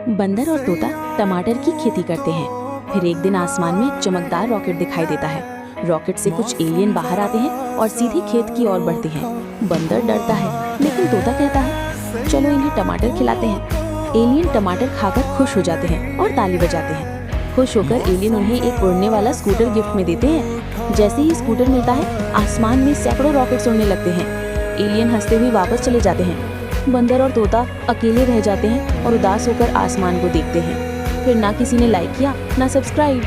बंदर और तोता टमाटर की खेती करते हैं। फिर एक दिन आसमान में एक चमकदार रॉकेट दिखाई देता है। रॉकेट से कुछ एलियन बाहर आते हैं और सीधे खेत की ओर बढ़ते हैं। बंदर डरता है, लेकिन तोता कहता है चलो इन्हें टमाटर खिलाते हैं। एलियन टमाटर खाकर खुश हो जाते हैं और ताली बजाते हैं। खुश होकर एलियन उन्हें एक उड़ने वाला स्कूटर गिफ्ट में देते हैं। जैसे ही स्कूटर मिलता है, आसमान में सैकड़ों रॉकेट्स उड़ने लगते हैं। एलियन हंसते हुए वापस चले जाते हैं। बंदर और तोता अकेले रह जाते हैं और उदास होकर आसमान को देखते हैं। फिर ना किसी ने लाइक किया, ना सब्सक्राइब।